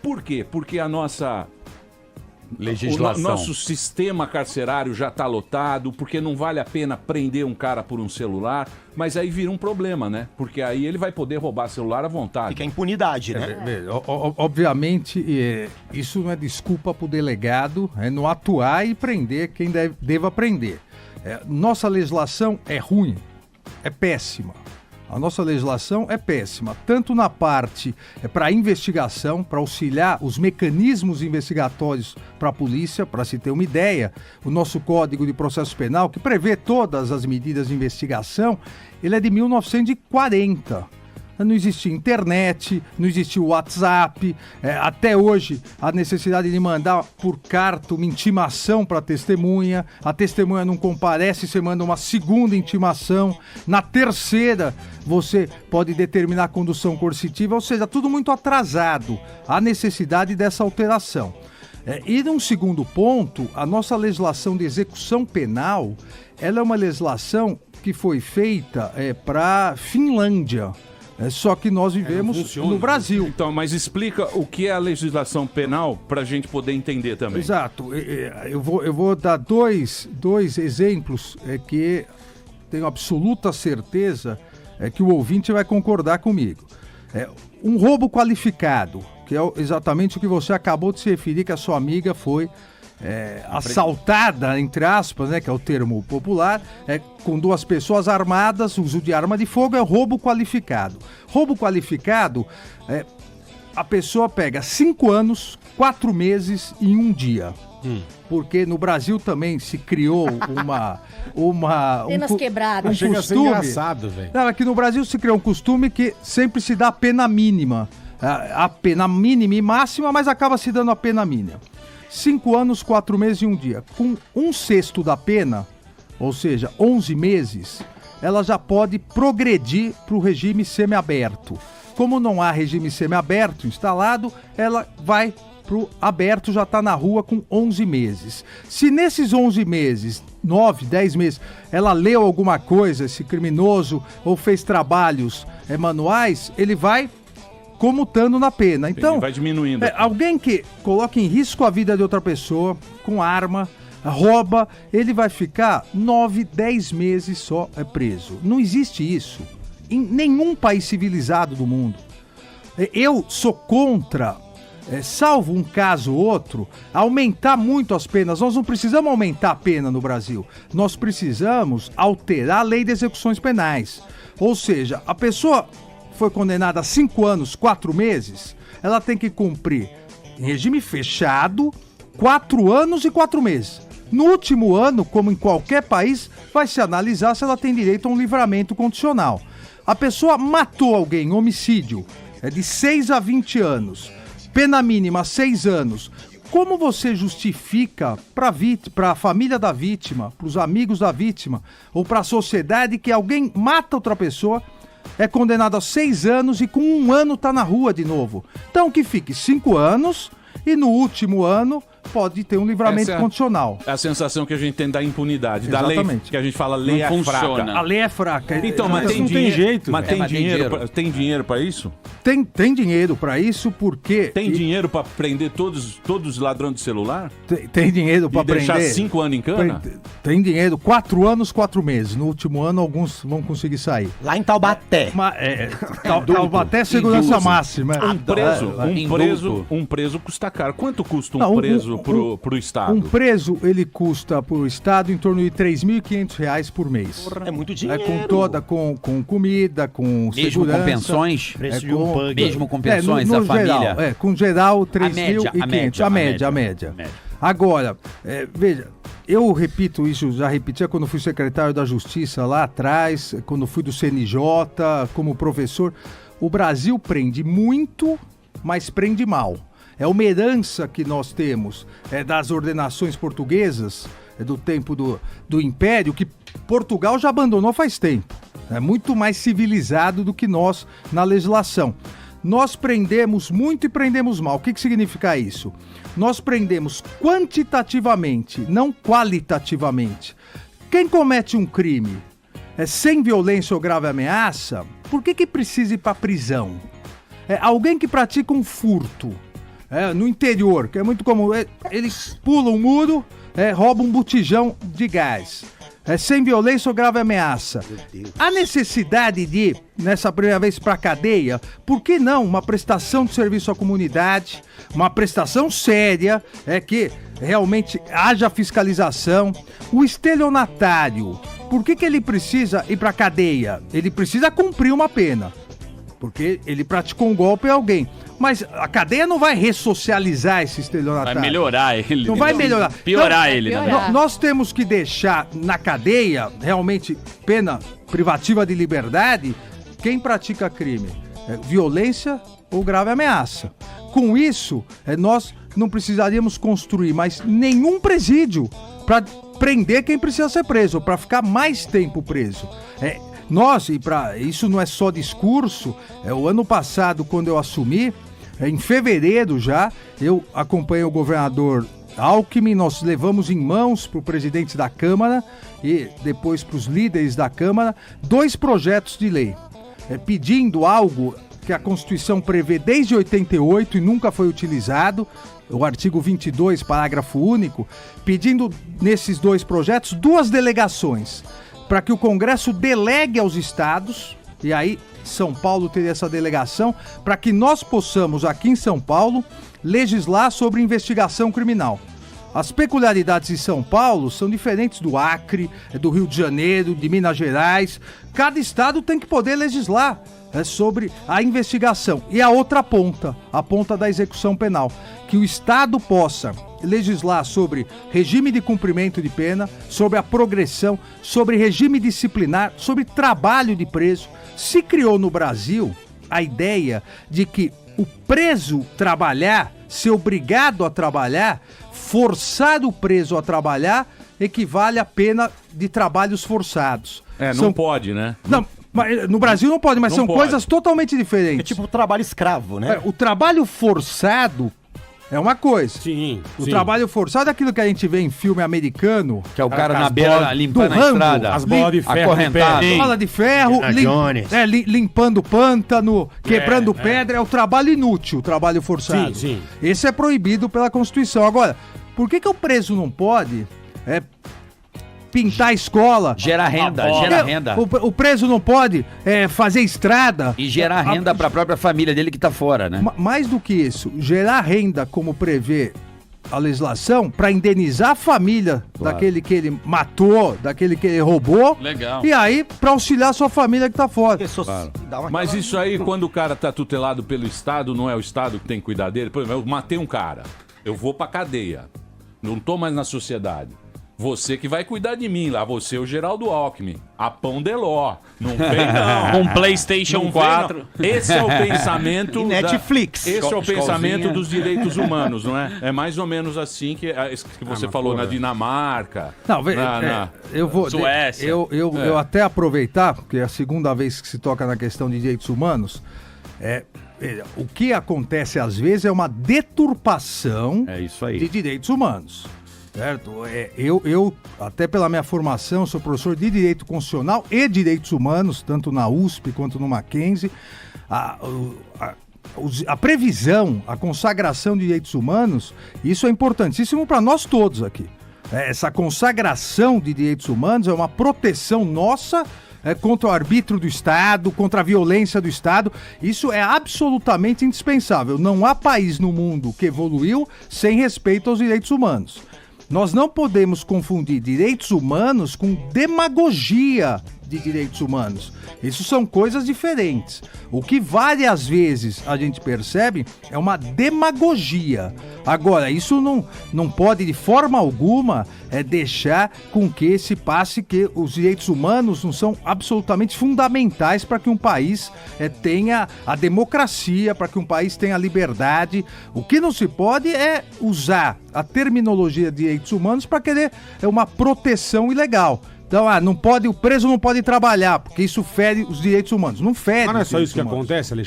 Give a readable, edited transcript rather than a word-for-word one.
Por quê? Porque a nossa... legislação. O nosso sistema carcerário já está lotado, porque não vale a pena prender um cara por um celular, mas aí vira um problema, né? Porque aí ele vai poder roubar celular à vontade. Fica a impunidade, né? Obviamente, isso não é desculpa para o delegado não atuar e prender quem deva prender. Nossa legislação é ruim, é péssima. A nossa legislação é péssima, tanto na parte para investigação, para auxiliar os mecanismos investigatórios para a polícia, para se ter uma ideia, o nosso Código de Processo Penal, que prevê todas as medidas de investigação, ele é de 1940. Não existia internet, não existia WhatsApp, até hoje a necessidade de mandar por carta uma intimação para a testemunha não comparece, você manda uma segunda intimação, na terceira você pode determinar a condução coercitiva, ou seja, tudo muito atrasado, a necessidade dessa alteração. E num segundo ponto, a nossa legislação de execução penal, ela é uma legislação que foi feita para Finlândia. Só que nós vivemos no Brasil. Então, mas explica o que é a legislação penal para a gente poder entender também. Exato. Eu vou dar dois exemplos que tenho absoluta certeza que o ouvinte vai concordar comigo. Um roubo qualificado, que é exatamente o que você acabou de se referir, que a sua amiga foi assaltada, entre aspas, né, que é o termo popular, com duas pessoas armadas, uso de arma de fogo, é roubo qualificado. Roubo qualificado, a pessoa pega 5 anos, 4 meses e 1 dia. Porque no Brasil também se criou Penas quebradas. Chega a ser engraçado, velho. Aqui no Brasil se criou um costume que sempre se dá a pena mínima. A pena mínima e máxima, mas acaba se dando a pena mínima. 5 anos, 4 meses e 1 dia. Com 1/6 da pena, ou seja, 11 meses, ela já pode progredir para o regime semiaberto. Como não há regime semiaberto instalado, ela vai para o aberto, já está na rua com 11 meses. Se nesses 11 meses, 9, 10 meses, ela leu alguma coisa, esse criminoso, ou fez trabalhos manuais, ele vai comutando na pena. Então, vai diminuindo. Alguém que coloca em risco a vida de outra pessoa com arma, rouba, ele vai ficar 9, 10 meses só preso. Não existe isso em nenhum país civilizado do mundo. Eu sou contra, salvo um caso ou outro, aumentar muito as penas. Nós não precisamos aumentar a pena no Brasil. Nós precisamos alterar a lei de execuções penais. Ou seja, a pessoa foi condenada a 5 anos, 4 meses, ela tem que cumprir em regime fechado 4 anos e 4 meses. No último ano, como em qualquer país, vai se analisar se ela tem direito a um livramento condicional. A pessoa matou alguém, homicídio, de 6 a 20 anos, pena mínima 6 anos. Como você justifica para a família da vítima, para os amigos da vítima ou para a sociedade que alguém mata outra pessoa, é condenado a 6 anos e com 1 ano tá na rua de novo? Então que fique 5 anos e no último ano pode ter um livramento condicional. É a sensação que a gente tem da impunidade, exatamente, da lei, que a gente fala lei não é funciona. fraca. A lei é fraca. Então, mas não tem jeito. Mas tem dinheiro para isso? Tem dinheiro para isso porque... Tem dinheiro para prender todos os ladrões de celular? Tem dinheiro para prender... deixar 5 anos em cana? Tem dinheiro, 4 anos, 4 meses. No último ano, alguns vão conseguir sair. Lá em Taubaté. Taubaté é segurança máxima. Um preso custa caro. Quanto custa um preso pro Estado? Um preso, ele custa pro Estado em torno de R$3.500 por mês. É muito dinheiro. Com comida, com mesmo segurança. Com pensões? Mesmo com pensões, no a família? Geral, com geral, R$3.500. A média. Agora, veja, eu repito isso, já repetia quando fui secretário da Justiça lá atrás, quando fui do CNJ, como professor. O Brasil prende muito, mas prende mal. É uma herança que nós temos das ordenações portuguesas, do tempo do Império, que Portugal já abandonou faz tempo. É muito mais civilizado do que nós na legislação. Nós prendemos muito e prendemos mal. O que significa isso? Nós prendemos quantitativamente, não qualitativamente. Quem comete um crime sem violência ou grave ameaça, por que precisa ir para a prisão? Alguém que pratica um furto, no interior, que é muito comum, eles pulam um muro, roubam um botijão de gás. Sem violência ou grave ameaça. A necessidade de ir, nessa primeira vez, para a cadeia, por que não uma prestação de serviço à comunidade, uma prestação séria, que realmente haja fiscalização? O estelionatário, por que ele precisa ir para a cadeia? Ele precisa cumprir uma pena, porque ele praticou um golpe em alguém. Mas a cadeia não vai ressocializar esse estelionatário. Vai melhorar ele. Não vai melhorar. Piorar então, ele, né? Nós temos que deixar na cadeia, realmente, pena privativa de liberdade, quem pratica crime. Violência ou grave ameaça. Com isso, nós não precisaríamos construir mais nenhum presídio para prender quem precisa ser preso, para ficar mais tempo preso. Isso não é só discurso. O ano passado, quando eu assumi, em fevereiro já, eu acompanhei o governador Alckmin, nós levamos em mãos para o presidente da Câmara e depois para os líderes da Câmara 2 projetos de lei, pedindo algo que a Constituição prevê desde 88 e nunca foi utilizado, o artigo 22, parágrafo único, pedindo nesses 2 projetos 2 delegações, para que o Congresso delegue aos estados, e aí São Paulo teria essa delegação, para que nós possamos, aqui em São Paulo, legislar sobre investigação criminal. As peculiaridades de São Paulo são diferentes do Acre, do Rio de Janeiro, de Minas Gerais. Cada estado tem que poder legislar sobre a investigação. E a outra ponta, a ponta da execução penal, que o estado possa legislar sobre regime de cumprimento de pena, sobre a progressão, sobre regime disciplinar, sobre trabalho de preso. Se criou no Brasil a ideia de que o preso trabalhar, ser obrigado a trabalhar, forçar o preso a trabalhar, equivale à pena de trabalhos forçados. Não pode, né? Não, mas no Brasil não pode, mas são coisas totalmente diferentes. É tipo o trabalho escravo, né? O trabalho forçado é uma coisa. Sim. O trabalho forçado é aquilo que a gente vê em filme americano. Que é o cara na beira limpando a estrada. As bolas de ferro. Acorrentado. Bola de ferro, limpando pântano, quebrando pedra. É o trabalho inútil, o trabalho forçado. Sim. Esse é proibido pela Constituição. Agora, por que o preso não pode pintar a escola? Gera renda. O preso não pode fazer estrada. E gerar renda para a própria família dele que tá fora, né? Mais do que isso, gerar renda, como prevê a legislação, para indenizar a família daquele que ele matou, daquele que ele roubou. Legal. E aí, para auxiliar a sua família que tá fora. Mas isso aí, quando o cara tá tutelado pelo Estado, não é o Estado que tem que cuidar dele? Por exemplo, eu matei um cara, eu vou pra cadeia, não tô mais na sociedade. Você que vai cuidar de mim lá, você é o Geraldo Alckmin, a pão de ló. Não vem não. Com PlayStation 4. Esse é o pensamento e Netflix. Esse é o pensamento dos direitos humanos, não é? É mais ou menos assim que você falou na Dinamarca. Não, eu vou Suécia. Eu até aproveitar, porque é a segunda vez que se toca na questão de direitos humanos, o que acontece às vezes é uma deturpação de direitos humanos. Certo? Eu, até pela minha formação, sou professor de Direito Constitucional e Direitos Humanos, tanto na USP quanto no Mackenzie. A previsão, a consagração de direitos humanos, isso é importantíssimo para nós todos aqui. Essa consagração de direitos humanos é uma proteção nossa contra o arbítrio do Estado, contra a violência do Estado. Isso é absolutamente indispensável. Não há país no mundo que evoluiu sem respeito aos direitos humanos. Nós não podemos confundir direitos humanos com demagogia de direitos humanos. Isso são coisas diferentes. O que várias vezes a gente percebe é uma demagogia. Agora, isso não pode de forma alguma deixar com que se passe que os direitos humanos não são absolutamente fundamentais para que um país tenha a democracia, para que um país tenha a liberdade. O que não se pode é usar a terminologia de direitos humanos para querer uma proteção ilegal. Então, o preso não pode trabalhar, porque isso fere os direitos humanos. Não fere. Mas não é só isso que acontece, Alexandre?